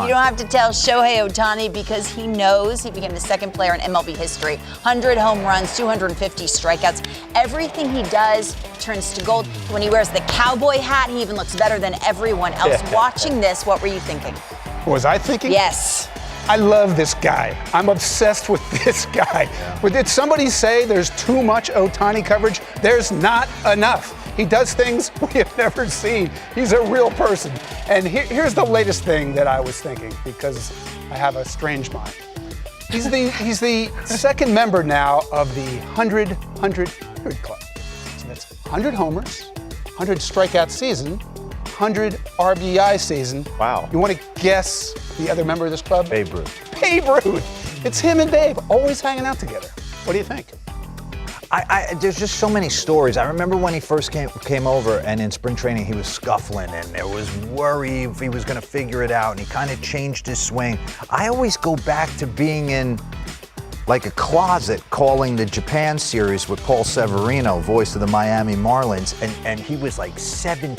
You don't have to tell Shohei Ohtani because he knows he became the second player in MLB history. 100 home runs, 250 strikeouts. Everything he does turns to gold. When he wears the cowboy hat, he even looks better than everyone else. Yeah. Watching this, what were you thinking? Was I thinking? Yes. I love this guy. I'm obsessed with this guy. But did somebody say there's too much Ohtani coverage? There's not enough. He does things we have never seen. He's a real person. And here's the latest thing that I was thinking, because I have a strange mind. He's the second member now of the 100 Club. So that's 100 homers, 100 strikeout season, 100 RBI season. Wow. You want to guess the other member of this club? Babe Ruth. Babe Ruth. It's him and Babe, always hanging out together. What do you think? There's just so many stories. I remember when he first came over, and in spring training he was scuffling, and there was worry if he was going to figure it out, and he kind of changed his swing. I always go back to being in like a closet calling the Japan series with Paul Severino, voice of the Miami Marlins, and he was like 16,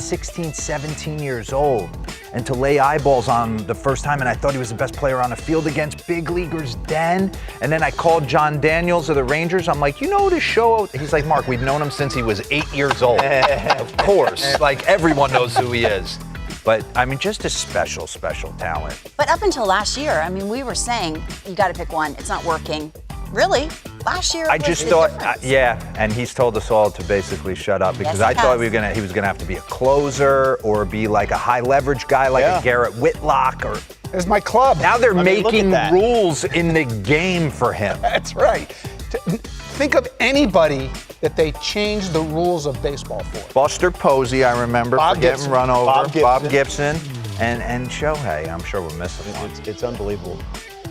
17 years old. And to lay eyeballs on the first time, and I thought he was the best player on the field against big leaguers then. And then I called John Daniels of the Rangers. I'm like, you know the show? He's like, Mark, we've known him since he was 8 years old. Of course, like everyone knows who he is. But I mean, just a special talent. But up until last year, I mean, we were saying, you got to pick one. It's not working. Really? Last year, I was just the thought, difference. yeah, and he's told us all to basically shut up because Yes, I thought he he was gonna have to be a closer or be like a high leverage guy like a Garrett Whitlock or. There's my club. Now they're look at making that. rules in the game for him. That's right. Think of anybody that they changed the rules of baseball for. Buster Posey, I remember, Bob for getting Gibson. run over. Bob Gibson and Shohei. I'm sure we're missing one. It's unbelievable.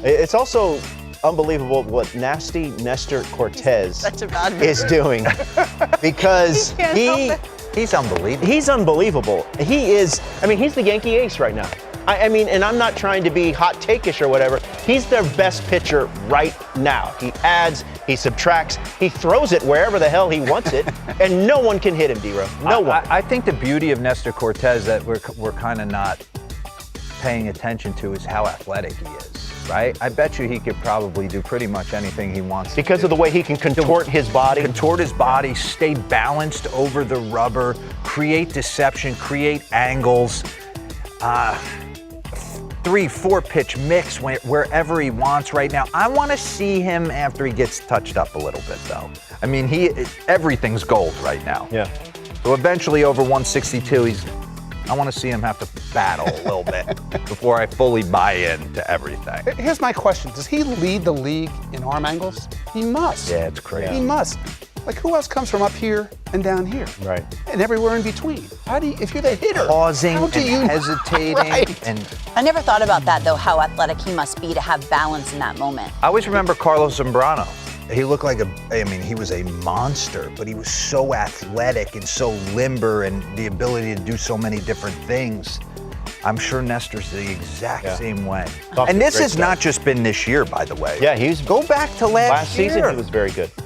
It's also unbelievable what nasty Nestor Cortes Such a bad is doing because He's unbelievable. he's unbelievable. He is, I mean, he's the Yankee ace right now. I mean, and I'm not trying to be hot take-ish or whatever. He's their best pitcher right now. He adds, he subtracts, he throws it wherever the hell he wants it, and no one can hit him, D-Row. No one. I think the beauty of Nestor Cortes that we're kind of not paying attention to is how athletic he is, right? I bet you he could probably do pretty much anything he wants Because to of the way he can contort his body. contort his body, stay balanced over the rubber, create deception, create angles, 3-4 pitch mix wherever he wants right now. I want to see him after he gets touched up a little bit, though. I mean, everything's gold right now. Yeah. So eventually, over 162, I want to see him have to battle a little bit before I fully buy into everything. Here's my question. Does he lead the league in arm angles? He must. Yeah, it's crazy. He must. Like, who else comes from up here and down here? Right. And everywhere in between. How do you, if you're the hitter, Pausing how do and you, hesitating Right. and I never thought about that, though, how athletic he must be to have balance in that moment. I always remember Carlos Zambrano. He looked like he was a monster, but he was so athletic and so limber and the ability to do so many different things. I'm sure Nestor's the exact same way. Off to And a this great has start. not just been this year, by the way. Yeah, he's Go back to last year. season he was very good.